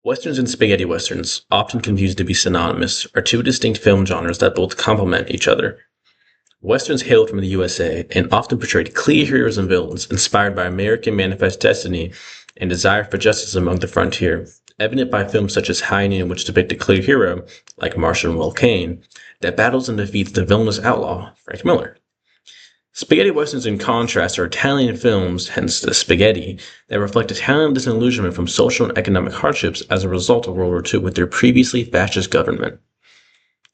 Westerns and spaghetti westerns, often confused to be synonymous, are two distinct film genres that both complement each other. Westerns hailed from the USA and often portrayed clear heroes and villains inspired by American manifest destiny and desire for justice among the frontier, evident by films such as High Noon, which depict a clear hero, like Marshall and Will Kane, that battles and defeats the villainous outlaw, Frank Miller. Spaghetti westerns, in contrast, are Italian films, hence the spaghetti, that reflect Italian disillusionment from social and economic hardships as a result of World War II with their previously fascist government.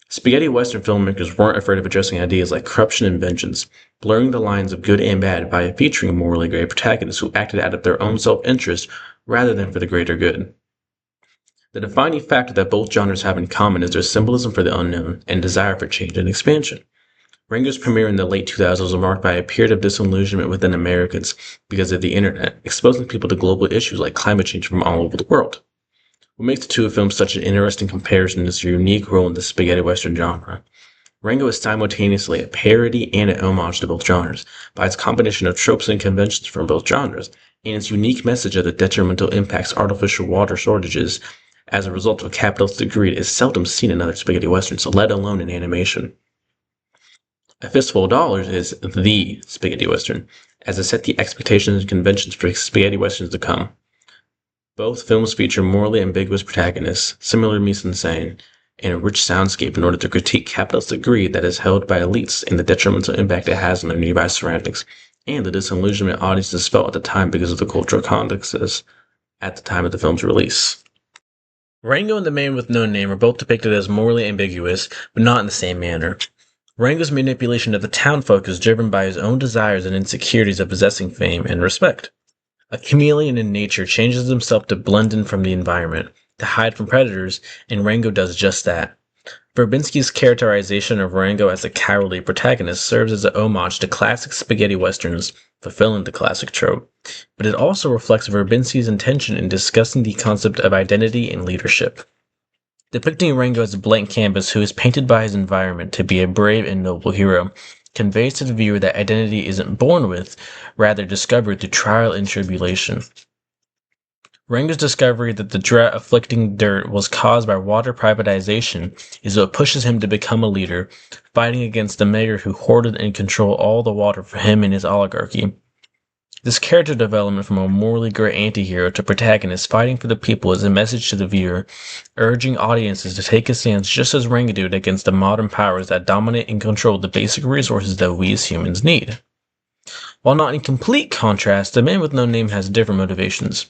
Spaghetti western filmmakers weren't afraid of addressing ideas like corruption and vengeance, blurring the lines of good and bad by featuring morally gray protagonists who acted out of their own self-interest rather than for the greater good. The defining factor that both genres have in common is their symbolism for the unknown and desire for change and expansion. Rango's premiere in the late 2000s was marked by a period of disillusionment within Americans because of the internet, exposing people to global issues like climate change from all over the world. What makes the two films such an interesting comparison is their unique role in the spaghetti western genre. Rango is simultaneously a parody and an homage to both genres, by its combination of tropes and conventions from both genres, and its unique message of the detrimental impacts artificial water shortages as a result of capitalistic greed is seldom seen in other spaghetti westerns, let alone in animation. A Fistful of Dollars is the spaghetti western, as it set the expectations and conventions for spaghetti westerns to come. Both films feature morally ambiguous protagonists, similar mise-en-scène, and a rich soundscape in order to critique capitalistic greed that is held by elites and the detrimental impact it has on their nearby surroundings, and the disillusionment audiences felt at the time because of the cultural contexts at the time of the film's release. Rango and The Man with No Name are both depicted as morally ambiguous, but not in the same manner. Rango's manipulation of the townfolk is driven by his own desires and insecurities of possessing fame and respect. A chameleon in nature changes himself to blend in from the environment, to hide from predators, and Rango does just that. Verbinski's characterization of Rango as a cowardly protagonist serves as a homage to classic spaghetti westerns, fulfilling the classic trope, but it also reflects Verbinski's intention in discussing the concept of identity and leadership. Depicting Rango as a blank canvas who is painted by his environment to be a brave and noble hero conveys to the viewer that identity isn't born with, rather discovered through trial and tribulation. Rango's discovery that the drought afflicting dirt was caused by water privatization is what pushes him to become a leader, fighting against the mayor who hoarded and controlled all the water for him and his oligarchy. This character development from a morally gray anti-hero to protagonist fighting for the people is a message to the viewer, urging audiences to take a stance just as Rango did against the modern powers that dominate and control the basic resources that we as humans need. While not in complete contrast, The Man with No Name has different motivations.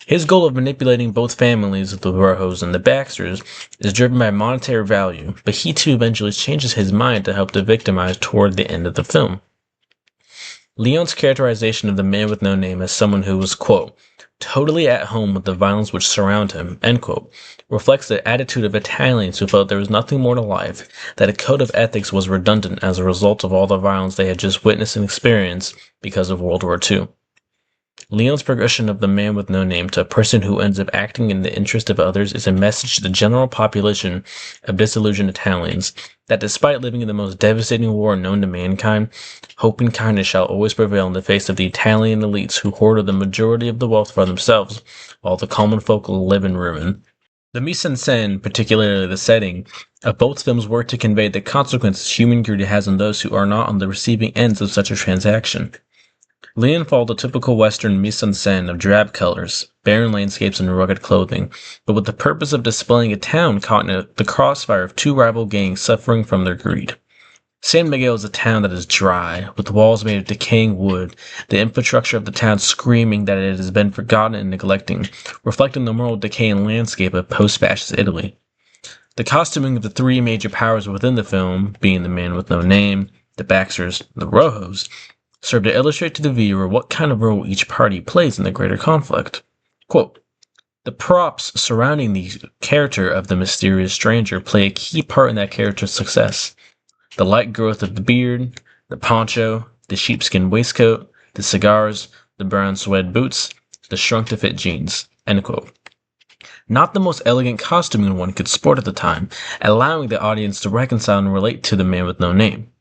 His goal of manipulating both families, the Rojos and the Baxters, is driven by monetary value, but he too eventually changes his mind to help the victimized toward the end of the film. Leon's characterization of The Man with No Name as someone who was, quote, totally at home with the violence which surround him, end quote, reflects the attitude of Italians who felt there was nothing more to life, that a code of ethics was redundant as a result of all the violence they had just witnessed and experienced because of World War II. Leon's progression of The Man with No Name to a person who ends up acting in the interest of others is a message to the general population of disillusioned Italians that despite living in the most devastating war known to mankind, hope and kindness shall always prevail in the face of the Italian elites who hoarded the majority of the wealth for themselves, while the common folk live in ruin. The mise-en-scène, particularly the setting, of both films work to convey the consequences human greed has on those who are not on the receiving ends of such a transaction. Leon followed the typical Western mise-en-scène of drab colors, barren landscapes, and rugged clothing, but with the purpose of displaying a town caught in the crossfire of two rival gangs suffering from their greed. San Miguel is a town that is dry, with walls made of decaying wood, the infrastructure of the town screaming that it has been forgotten and neglecting, reflecting the moral decay and landscape of post-fascist Italy. The costuming of the three major powers within the film, being The Man with No Name, the Baxters, and the Rojos, serve to illustrate to the viewer what kind of role each party plays in the greater conflict. Quote, the props surrounding the character of the mysterious stranger play a key part in that character's success. The light growth of the beard, the poncho, the sheepskin waistcoat, the cigars, the brown suede boots, the shrunk-to-fit jeans. End quote. Not the most elegant costuming one could sport at the time, allowing the audience to reconcile and relate to The Man with No Name.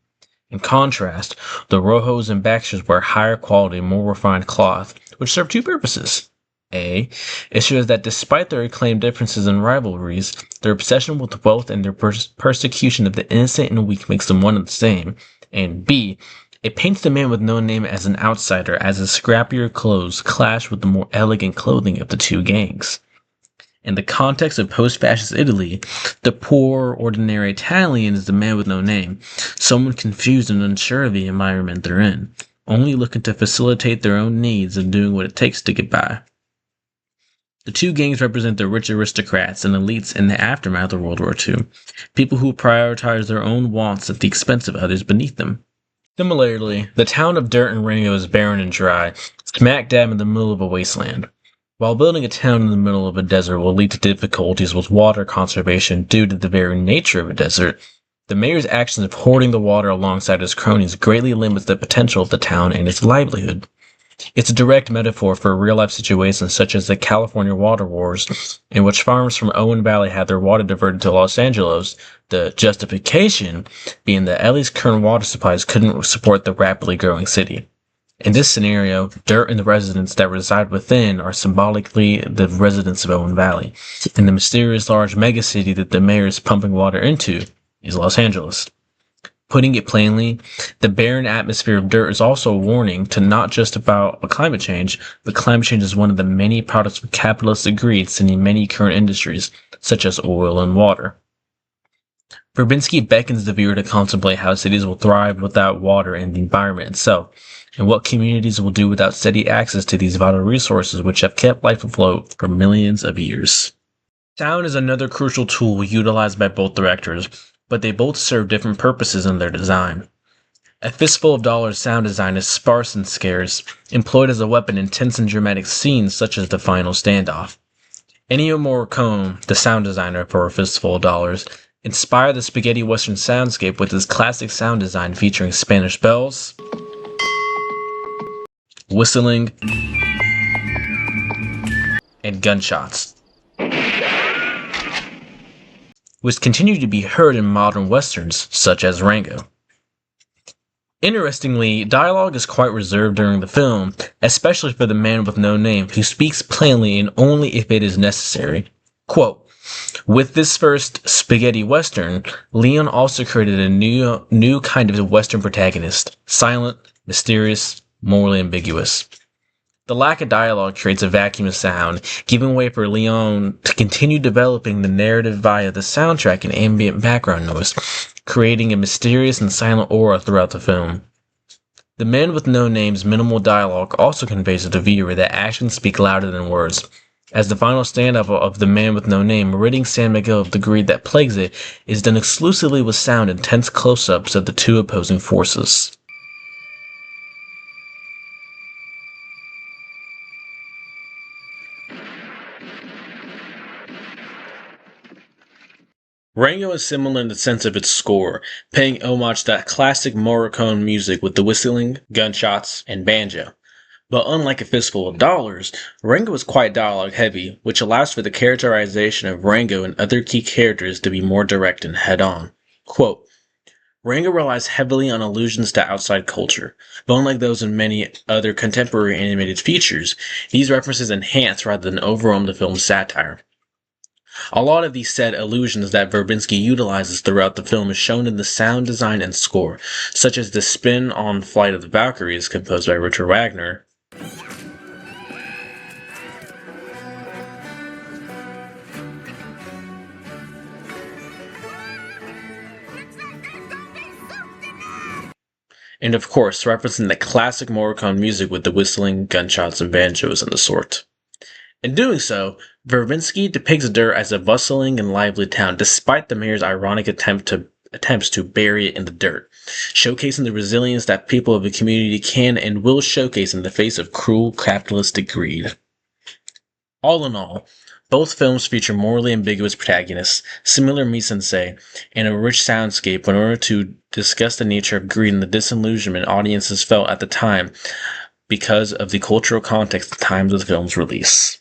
In contrast, the Rojos and Baxters wear higher quality, more refined cloth, which serve two purposes. A. It shows that despite their acclaimed differences and rivalries, their obsession with wealth and their persecution of the innocent and weak makes them one and the same. And B. It paints the man with no name as an outsider, as his scrappier clothes clash with the more elegant clothing of the two gangs. In the context of post-fascist Italy, the poor, ordinary Italian is the man with no name, someone confused and unsure of the environment they're in, only looking to facilitate their own needs and doing what it takes to get by. The two gangs represent the rich aristocrats and elites in the aftermath of World War II, people who prioritize their own wants at the expense of others beneath them. Similarly, the town of Dirt and Rango is barren and dry, smack dab in the middle of a wasteland. While building a town in the middle of a desert will lead to difficulties with water conservation due to the very nature of a desert, the mayor's actions of hoarding the water alongside his cronies greatly limits the potential of the town and its livelihood. It's a direct metaphor for real-life situations such as the California water wars, in which farmers from Owen Valley had their water diverted to Los Angeles, the justification being that LA's current water supplies couldn't support the rapidly growing city. In this scenario, Dirt and the residents that reside within are symbolically the residents of Owen Valley, and the mysterious large megacity that the mayor is pumping water into is Los Angeles. Putting it plainly, the barren atmosphere of Dirt is also a warning to not just about climate change, but climate change is one of the many products of capitalistic greed seen in many current industries, such as oil and water. Verbinski beckons the viewer to contemplate how cities will thrive without water and the environment itself, and what communities will do without steady access to these vital resources which have kept life afloat for millions of years. Sound is another crucial tool utilized by both directors, but they both serve different purposes in their design. A Fistful of Dollars sound design is sparse and scarce, employed as a weapon in tense and dramatic scenes such as the final standoff. Ennio Morricone, the sound designer for A Fistful of Dollars, inspired the spaghetti western soundscape with his classic sound design featuring Spanish bells, whistling, and gunshots, which continue to be heard in modern westerns such as Rango. Interestingly, dialogue is quite reserved during the film, especially for the man with no name who speaks plainly and only if it is necessary. Quote, "With this first spaghetti western, Leon also created a new kind of western protagonist, silent, mysterious, morally ambiguous. The lack of dialogue creates a vacuum of sound, giving way for Leon to continue developing the narrative via the soundtrack and ambient background noise, creating a mysterious and silent aura throughout the film. The Man with No Name's minimal dialogue also conveys to the viewer that actions speak louder than words, as the final standoff of The Man with No Name, ridding San Miguel of the greed that plagues it, is done exclusively with sound and tense close-ups of the two opposing forces. Rango is similar in the sense of its score, paying homage to that classic Morricone music with the whistling, gunshots, and banjo. But unlike A Fistful of Dollars, Rango is quite dialogue heavy, which allows for the characterization of Rango and other key characters to be more direct and head-on. Quote, "Rango relies heavily on allusions to outside culture, but unlike those in many other contemporary animated features, these references enhance rather than overwhelm the film's satire. A lot of these said allusions that Verbinski utilizes throughout the film is shown in the sound design and score, such as the spin on Flight of the Valkyries composed by Richard Wagner, and of course referencing the classic Morricone music with the whistling, gunshots, and banjos and the sort. In doing so, Verbinski depicts Dirt as a bustling and lively town despite the mayor's ironic attempts to bury it in the dirt, showcasing the resilience that people of the community can and will showcase in the face of cruel capitalistic greed. All in all, both films feature morally ambiguous protagonists, similar mise-en-scène, and a rich soundscape in order to discuss the nature of greed and the disillusionment audiences felt at the time because of the cultural context at the time of the film's release.